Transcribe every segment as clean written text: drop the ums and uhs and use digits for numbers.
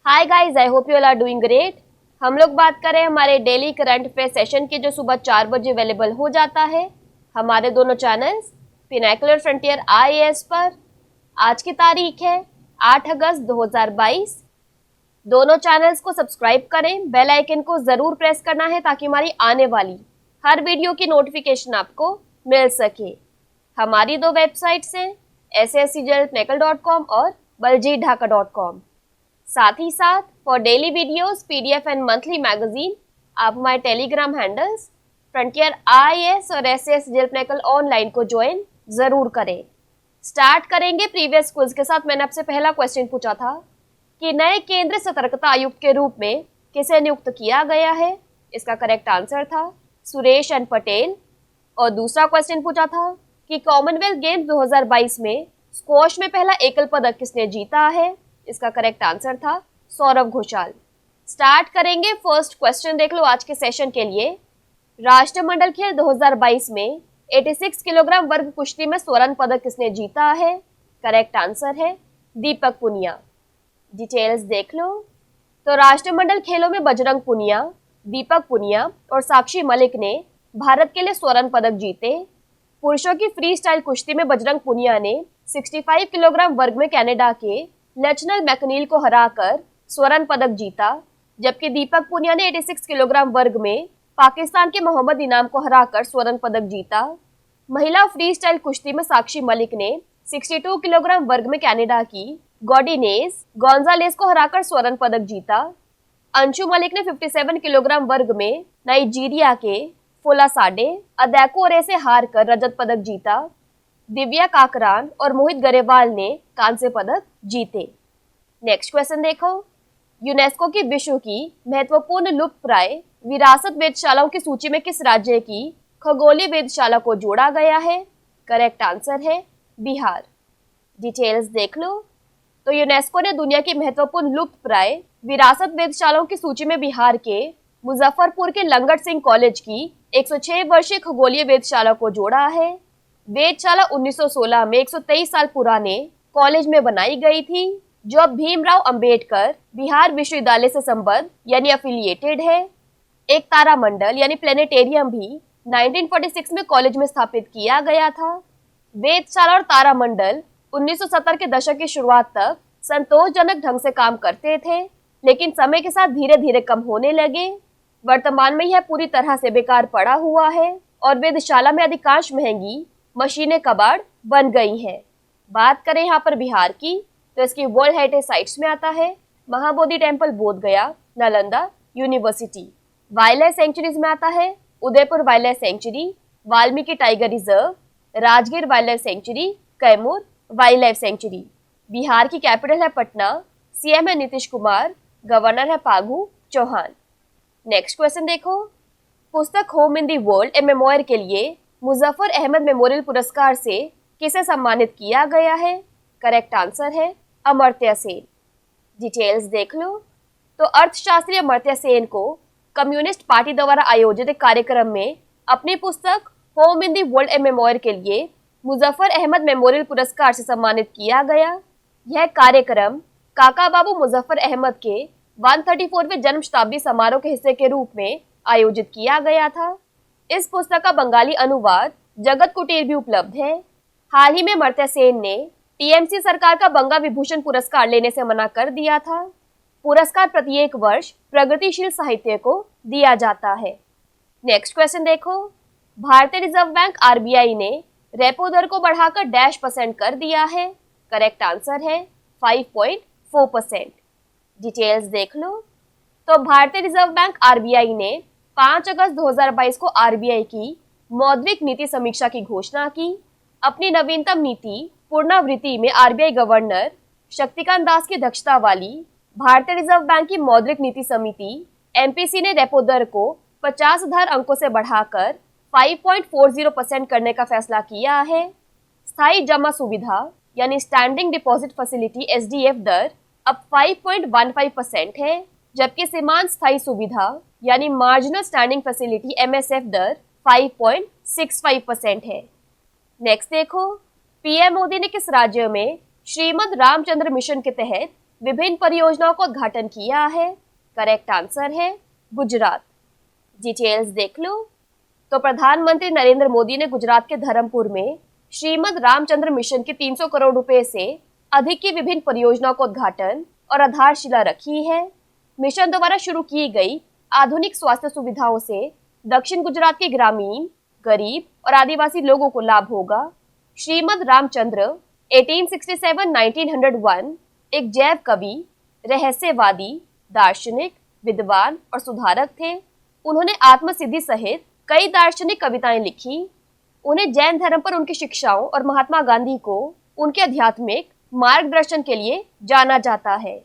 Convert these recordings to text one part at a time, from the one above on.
Hi guys, I hope you all are doing great. हम लोग बात करें हमारे डेली करंट अफेयर सेशन की, जो सुबह 4 बजे अवेलेबल हो जाता है हमारे दोनों चैनल्स पिनाकुलर फ्रंटियर आईएएस पर। आज की तारीख है 8 अगस्त 2022। दोनों चैनल्स को सब्सक्राइब करें, बेल आइकन को जरूर प्रेस करना है ताकि हमारी आने वाली हर वीडियो की नोटिफिकेशन आपको मिल सके। हमारी दो वेबसाइट्स हैं sscjlpnacle.com और baljeetdhaka.com। साथ ही साथ for daily videos, PDF and monthly magazine आप हमारे टेलीग्राम हैंडल्स फ्रंटियर आईएएस और एसएस जेलपनेकल ऑनलाइन को ज्वाइन जरूर करें। स्टार्ट करेंगे प्रीवियस क्विज के साथ। मैंने आपसे पहला क्वेश्चन पूछा था कि नए केंद्रीय सतर्कता आयुक्त के रूप में किसे नियुक्त किया गया है। इसका करेक्ट आंसर था सुरेश एन पटेल। और दूसरा क्वेश्चन पूछा था कि कॉमनवेल्थ गेम्स 2022 में स्क्वॉश में पहला एकल पदक किसने जीता है। इसका करेक्ट आंसर था सौरभ घोषाल। स्टार्ट करेंगे फर्स्ट क्वेश्चन। देख लो आज के सेशन के लिए। राष्ट्रमंडल खेल 2022 में 86 किलोग्राम वर्ग कुश्ती में स्वर्ण पदक किसने जीता है। करेक्ट आंसर है दीपक पुनिया। डिटेल्स देख लो। तो राष्ट्रमंडल खेलों में बजरंग पुनिया, दीपक पुनिया और साक्षी मलिक ने भारत के लिए स्वर्ण पदक जीते। पुरुषों की फ्री स्टाइल कुश्ती में बजरंग पुनिया ने 65 किलोग्राम वर्ग में कनाडा के लचनल मैकनील को हराकर स्वर्ण पदक जीता, जबकि दीपक पुनिया ने 86 किलोग्राम वर्ग में पाकिस्तान के मोहम्मद इनाम को हराकर स्वर्ण पदक जीता। महिला फ्री स्टाइल कुश्ती में साक्षी मलिक ने 62 किलोग्राम वर्ग में कनाडा की गॉडिनेज गोंजालेस को हराकर स्वर्ण पदक जीता। अंशु मलिक ने 57 किलोग्राम वर्ग में नाइजीरिया के फोलासाडे अदैकोरे से हारकर रजत पदक जीता। दिव्या काकरान और मोहित गरेवाल ने कांस्य पदक जीते। नेक्स्ट क्वेश्चन देखो। यूनेस्को की विश्व की महत्वपूर्ण लुप्तप्राय विरासत वेधशालाओं की सूची में किस राज्य की खगोलीय वेधशाला को जोड़ा गया है। करेक्ट आंसर है बिहार। डिटेल्स देख लो। तो यूनेस्को ने दुनिया की महत्वपूर्ण लुप्तप्राय विरासत वेधशालाओं की सूची में बिहार के मुजफ्फरपुर के लंगट सिंह कॉलेज की 106 वर्षीय खगोलीय वेधशाला को जोड़ा है। वेधशाला 1916 में 123 साल पुराने कॉलेज में बनाई गई थी, जो अब भीमराव अंबेडकर बिहार विश्वविद्यालय से संबद्ध यानी अफिलिएटेड है। एक तारामंडल यानी प्लेनेटेरियम भी 1946 में कॉलेज में स्थापित किया गया था। वेधशाला और तारामंडल 1970 के दशक की शुरुआत तक संतोषजनक ढंग से काम करते थे, लेकिन समय के साथ धीरे धीरे कम होने लगे। वर्तमान में यह पूरी तरह से बेकार पड़ा हुआ है और वेधशाला में अधिकांश महंगी मशीनें कबाड़ बन गई हैं। बात करें यहाँ पर बिहार की, तो इसकी वर्ल्ड हेरिटेज साइट्स में आता है महाबोधि टेम्पल बोध गया, Nalanda university. Wild life sanctuaries में आता है Udaipur wild life sanctuary, Valmiki tiger reserve, Rajgir wild life sanctuary, Kaimur wild life sanctuary. Bihar की कैपिटल है पटना, सीएम है नीतीश कुमार, गवर्नर है फागू चौहान। नेक्स्ट क्वेश्चन देखो। पुस्तक home in the world A memoir के लिए मुजफ्फर अहमद मेमोरियल पुरस्कार से किसे सम्मानित किया गया है। करेक्ट आंसर है अमर्त्य सेन। डिटेल्स देख लो। तो अर्थशास्त्री अमर्त्य सेन को कम्युनिस्ट पार्टी द्वारा आयोजित एक कार्यक्रम में अपनी पुस्तक home in the world A memoir के लिए मुजफ्फर अहमद मेमोरियल पुरस्कार से सम्मानित किया गया। यह कार्यक्रम काका बाबू मुजफ्फर अहमद के 134वें जन्म शताब्दी समारोह के हिस्से के रूप में आयोजित किया गया था। इस पुस्तक का बंगाली अनुवाद जगत कुटीर भी उपलब्ध है। हाल ही में अमर्त्य सेन ने टीएमसी सरकार का बंगा विभूषण पुरस्कार लेने से मना कर दिया था। पुरस्कार प्रत्येक वर्ष प्रगतिशील साहित्य को दिया जाता है। नेक्स्ट क्वेश्चन देखो। भारतीय रिजर्व बैंक आरबीआई ने रेपो दर को बढ़ाकर %% कर दिया है। करेक्ट आंसर है 5.4%। डिटेल्स देख लो। तो भारतीय रिजर्व बैंक आरबीआई ने 5 अगस्त 2022 को आरबीआई की मौद्रिक नीति समीक्षा की घोषणा की। अपनी नवीनतम नीति पुनरावृत्ति में आरबीआई गवर्नर शक्तिकांत दास की अध्यक्षता वाली भारतीय रिजर्व बैंक की मौद्रिक नीति समिति एमपीसी ने रेपो दर को 50 आधार अंकों से बढ़ाकर 5.40% करने का फैसला किया है। स्थायी जमा सुविधा यानी स्टैंडिंग डिपॉजिट फैसिलिटी एसडीएफ दर अब 5.15% है, जबकि सीमांत स्थायी सुविधा यानी मार्जिनल स्टैंडिंग फैसिलिटी एमएसएफ दर 5.65% है। नेक्स्ट देखो। पीएम मोदी ने किस राज्य में श्रीमद रामचंद्र मिशन के तहत विभिन्न परियोजनाओं का उद्घाटन किया है? करेक्ट आंसर है गुजरात। डिटेल्स देख लो। तो प्रधानमंत्री नरेंद्र मोदी ने गुजरात के धर्मपुर में श्रीमद रामचंद्र मिशन की 300 करोड़ रुपए से अधिक की विभिन्न परियोजनाओं का उद्घाटन और आधारशिला रखी है। मिशन द्वारा शुरू की गई आधुनिक स्वास्थ्य सुविधाओं से दक्षिण गुजरात के ग्रामीण, गरीब और आदिवासी लोगों को लाभ होगा। श्रीमद रामचंद्र 1867-1901 एक जैव कवि, रहस्यवादी, दार्शनिक, विद्वान और सुधारक थे। उन्होंने आत्मसिद्धि सहित कई दार्शनिक कविताएं लिखी। उन्हें जैन धर्म पर उनकी शिक्षाओं और महात्मा गांधी को उनके आध्यात्मिक मार्गदर्शन के लिए जाना जाता है।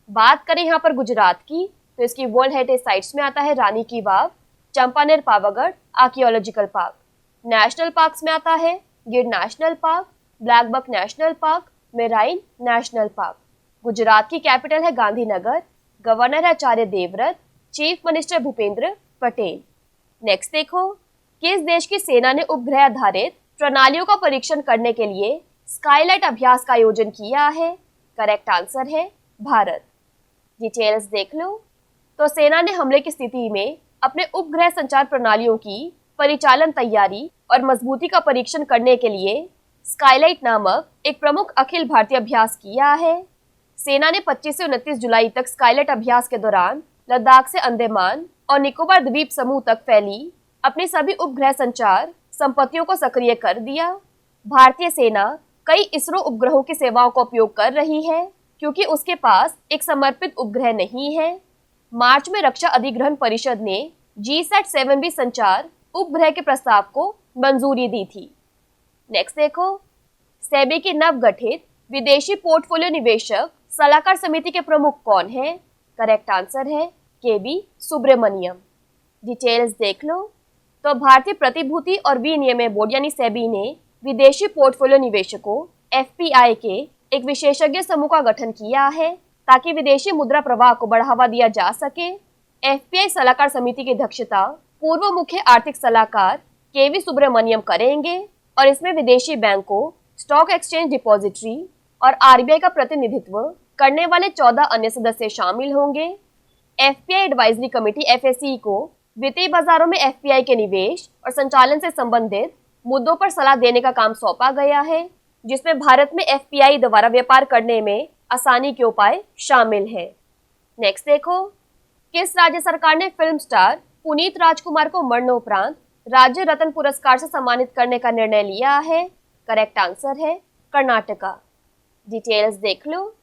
बात करें यहाँ पर गुजरात की, तो इसकी वर्ल्ड हेरिटेज साइट्स में आता है Rani ki Vav, Champaner Pavagadh archaeological park. National parks में आता है Gir national park, black buck national park, marine national park. Gujarat की कैपिटल है गांधीनगर। गवर्नर है Acharya Devvrat, chief minister Bhupendra Patel. Next देखो, किस देश की सेना ने उपग्रह आधारित प्रणालियों का परीक्षण करने के लिए स्काईलाइट अभ्यास का आयोजन किया है? करेक्ट आंसर है भारत। डिटेल्स देख लो। तो सेना ने हमले की स्थिति में अपने उपग्रह संचार प्रणालियों की परिचालन तैयारी और मजबूती का परीक्षण करने के लिए स्काईलाइट नामक एक प्रमुख अखिल भारतीय अभ्यास किया है। सेना ने 25 से 29 जुलाई तक स्काईलाइट अभ्यास के दौरान लद्दाख से अंडमान और निकोबार द्वीप समूह तक फैली अपनी सभी उपग्रह संचार संपत्तियों को सक्रिय कर दिया। भारतीय सेना कई इसरो उपग्रहों की सेवाओं का उपयोग कर रही है क्योंकि उसके पास एक समर्पित उपग्रह नहीं है। मार्च में रक्षा अधिग्रहण परिषद ने GSAT-7B संचार उपग्रह के प्रस्ताव को मंजूरी दी थी। नेक्स्ट देखो, सेबी की नवगठित विदेशी पोर्टफोलियो निवेशक सलाहकार समिति के प्रमुख कौन है? करेक्ट आंसर है KB सुब्रमण्यम। डिटेल्स देख लो। तो भारतीय प्रतिभूति और विनिमय बोर्ड यानी सेबी ने विदेशी पोर्टफोलियो निवेशकों FPI के एक विशेषज्ञ समूह का गठन किया है ताकि विदेशी मुद्रा प्रवाह को बढ़ावा दिया जा सके। FPI सलाहकार समिति की अध्यक्षता पूर्व मुख्य आर्थिक सलाहकार KB सुब्रमण्यम करेंगे और इसमें विदेशी बैंकों, स्टॉक एक्सचेंज डिपॉजिटरी और RBI का प्रतिनिधित्व करने वाले 14 अन्य सदस्य शामिल होंगे। FPI एडवाइजरी कमेटी FAC को वित्तीय बाजारों में FPI के निवेश और संचालन से संबंधित मुद्दों पर सलाह देने का काम सौंपा गया है, जिसमें भारत में FPI द्वारा व्यापार करने में आसानी के उपाय शामिल है। नेक्स्ट देखो, किस राज्य सरकार ने फिल्म स्टार पुनीत राजकुमार को मरणोपरांत राज्य रत्न पुरस्कार से सम्मानित करने का निर्णय लिया है? करेक्ट आंसर है कर्नाटका। डिटेल्स देख लो।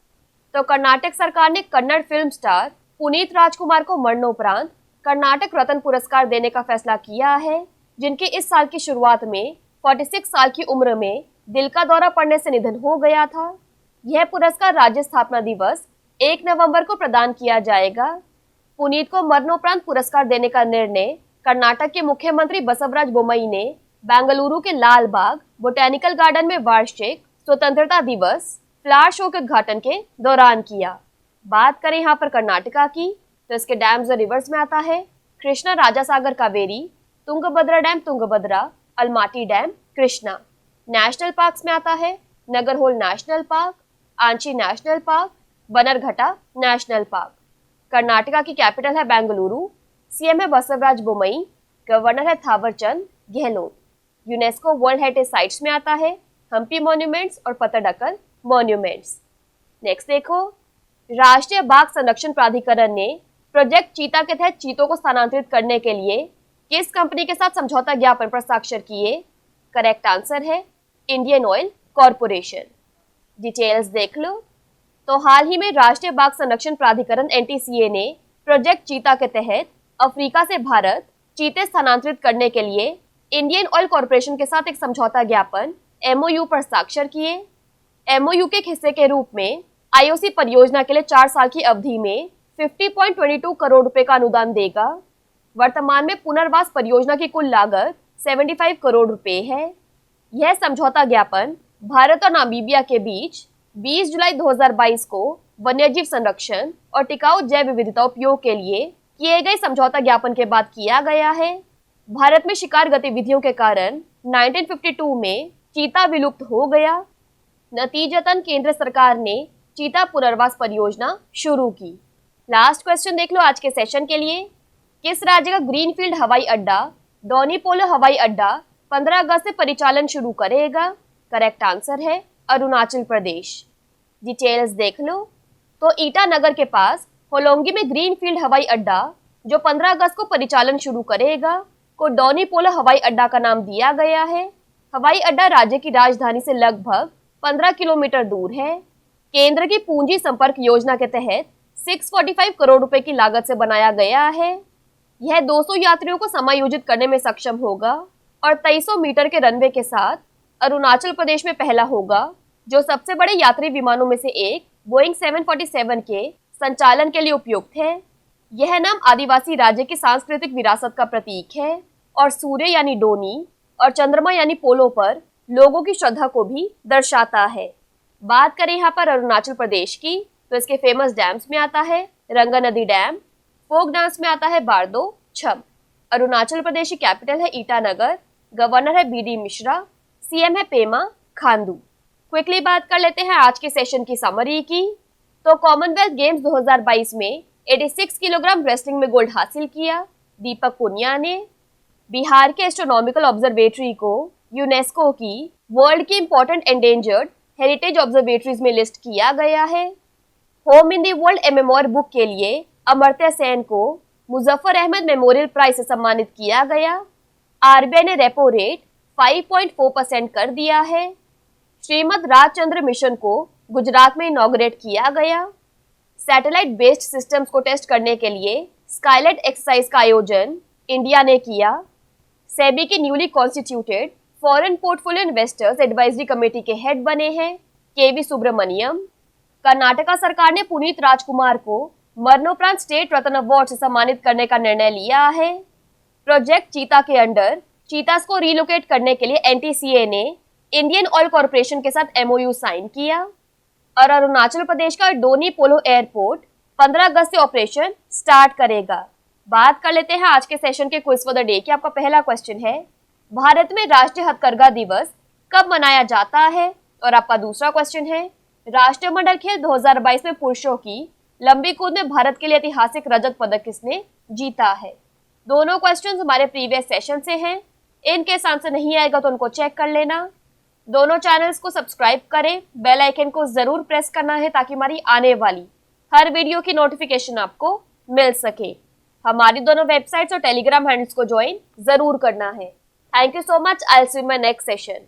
तो कर्नाटक सरकार ने कन्नड़ फिल्म स्टार पुनीत राजकुमार को मरणोपरांत कर्नाटक रत्न पुरस्कार देने का फैसला किया है, जिनके इस साल की शुरुआत में 46 साल की उम्र में दिल का दौरा पड़ने से निधन हो गया था। यह पुरस्कार राज्य स्थापना दिवस 1 नवंबर को प्रदान किया जाएगा। पुनीत को मरणोपरांत पुरस्कार देने का निर्णय कर्नाटक के मुख्यमंत्री बसवराज बोम्मई ने बेंगलुरु के लाल बाग बोटेनिकल गार्डन में वार्षिक स्वतंत्रता दिवस फ्लावर शो के उद्घाटन के दौरान किया। बात करें यहाँ पर कर्नाटका की, तो इसके डैम्स और रिवर्स में आता है Krishna Raja Sagar Kaveri, Tungabhadra dam Tungabhadra, Almatti dam Krishna. National parks में आता है Nagarhole national park, Anshi national park, Bannerghatta national park. Karnataka की कैपिटल है बेंगलुरु, CM है बसवराज बोम्मई, गवर्नर है Thawarchand Gehlot. UNESCO world heritage sites में आता है हम्पी मॉन्यूमेंट्स और पत्तडकल मॉन्यूमेंट्स। नेक्स्ट देखो, राष्ट्रीय बाघ संरक्षण प्राधिकरण ने प्रोजेक्ट चीता के तहत चीतों को स्थानांतरित करने के लिए किस कंपनी के साथ समझौता ज्ञापन पर हस्ताक्षर किए? करेक्ट आंसर है इंडियन ऑयल कॉरपोरेशन। डिटेल्स देख लो। तो हाल ही में राष्ट्रीय बाघ संरक्षण प्राधिकरण NTCA ने प्रोजेक्ट चीता के तहत अफ्रीका से भारत चीते स्थानांतरित करने के लिए इंडियन ऑयल कॉरपोरेशन के साथ एक समझौता ज्ञापन MOU पर हस्ताक्षर किए। MOU के हिस्से के रूप में IOC परियोजना के लिए 4 साल की अवधि में 50.22 करोड़ रुपए का अनुदान देगा। वर्तमान में पुनर्वास परियोजना की कुल लागत 75 करोड़ रुपए है। यह समझौता ज्ञापन भारत और नामीबिया के बीच 20 जुलाई 2022 को वन्यजीव संरक्षण और टिकाऊ जैव विविधता उपयोग के लिए किए गए समझौता ज्ञापन के बाद किया गया है। भारत में शिकार गतिविधियों के कारण 1952 में चीता विलुप्त हो गया। नतीजतन केंद्र सरकार ने चीता पुनर्वास परियोजना शुरू की। लास्ट क्वेश्चन देख लो आज के सेशन के लिए। किस राज्य का ग्रीनफील्ड हवाई अड्डा डोनीपोलो हवाई अड्डा 15 अगस्त से परिचालन शुरू करेगा? करेक्ट आंसर है अरुणाचल प्रदेश। डिटेल्स देख लो तो ईटानगर के पास होलोंगी में ग्रीनफील्ड हवाई अड्डा जो 15 अगस्त को परिचालन शुरू करेगा को डोनीपोलो हवाई अड्डा का नाम दिया गया है। हवाई अड्डा राज्य की राजधानी से लगभग 15 किलोमीटर दूर है। केंद्र की पूंजी संपर्क योजना के तहत 645 करोड़ रुपए की लागत से बनाया गया है। यह 200 यात्रियों को समायोजित करने में सक्षम होगा और 2300 मीटर के रनवे के साथ अरुणाचल प्रदेश में पहला होगा जो सबसे बड़े यात्री विमानों में से एक बोइंग 747 के संचालन के लिए उपयुक्त है। यह नाम आदिवासी राज्य की सांस्कृतिक विरासत का प्रतीक है और सूर्य यानी डोनी और चंद्रमा यानी पोलो पर लोगों की श्रद्धा को भी दर्शाता है। बात करें यहाँ पर अरुणाचल प्रदेश की तो इसके फेमस डैम्स में आता है रंगा नदी डैम, फोक डांस में आता है बारदो छम। अरुणाचल प्रदेश की कैपिटल है ईटानगर, गवर्नर है बीडी मिश्रा, सीएम है पेमा खांडू। क्विकली बात कर लेते हैं आज के सेशन की समरी की। तो कॉमनवेल्थ गेम्स 2022 में 86 किलोग्राम रेसलिंग में गोल्ड हासिल किया दीपक पुनिया ने। बिहार के एस्ट्रोनॉमिकल ऑब्जर्वेटरी को यूनेस्को की वर्ल्ड की इंपॉर्टेंट एंडेंजर्ड हेरिटेज ऑब्जर्वेटरीज में लिस्ट किया गया है। Home in the world a memoir book के लिए अमर्त्य सेन को मुजफ्फर अहमद मेमोरियल प्राइज से सम्मानित किया गया। आरबीआई ने रेपो रेट 5.4% कर दिया है। श्रीमद राजचंद्र मिशन को गुजरात में इनॉग्रेट किया गया। सैटेलाइट बेस्ड सिस्टम्स को टेस्ट करने के लिए स्काईलाइट एक्सरसाइज का आयोजन इंडिया ने किया। सेबी के newly constituted foreign portfolio investors advisory committee के हेड बने हैं केवी सुब्रमण्यम। कर्नाटका सरकार ने पुनीत राजकुमार को मरणोपरांत स्टेट रत्न अवार्ड से सम्मानित करने का निर्णय लिया है। प्रोजेक्ट चीता के अंडर चीतास को रिलोकेट करने के लिए एनटीसीए ने इंडियन ऑयल कॉर्पोरेशन के साथ एमओयू साइन किया। और अरुणाचल प्रदेश का डोनी पोलो एयरपोर्ट 15 अगस्त से ऑपरेशन स्टार्ट करेगा। बात कर लेते हैं आज के सेशन के क्विज फॉर द डे की। आपका पहला क्वेश्चन है भारत में राष्ट्रीय हथकरघा दिवस कब मनाया जाता है? और आपका दूसरा क्वेश्चन है राष्ट्रमंडल खेल 2022 में पुरुषों की लंबी कूद में भारत के लिए ऐतिहासिक रजत पदक किसने जीता है? दोनों क्वेश्चंस हमारे प्रीवियस सेशन से हैं। इनके आंसर नहीं आएगा तो उनको चेक कर लेना। दोनों चैनल्स को सब्सक्राइब करें, बेल आइकन को जरूर प्रेस करना है ताकि हमारी आने वाली हर वीडियो की नोटिफिकेशन आपको मिल सके। हमारी दोनों वेबसाइट्स और टेलीग्राम हैंडल्स को ज्वाइन जरूर करना है। Thank you so much. I will see you in my next session.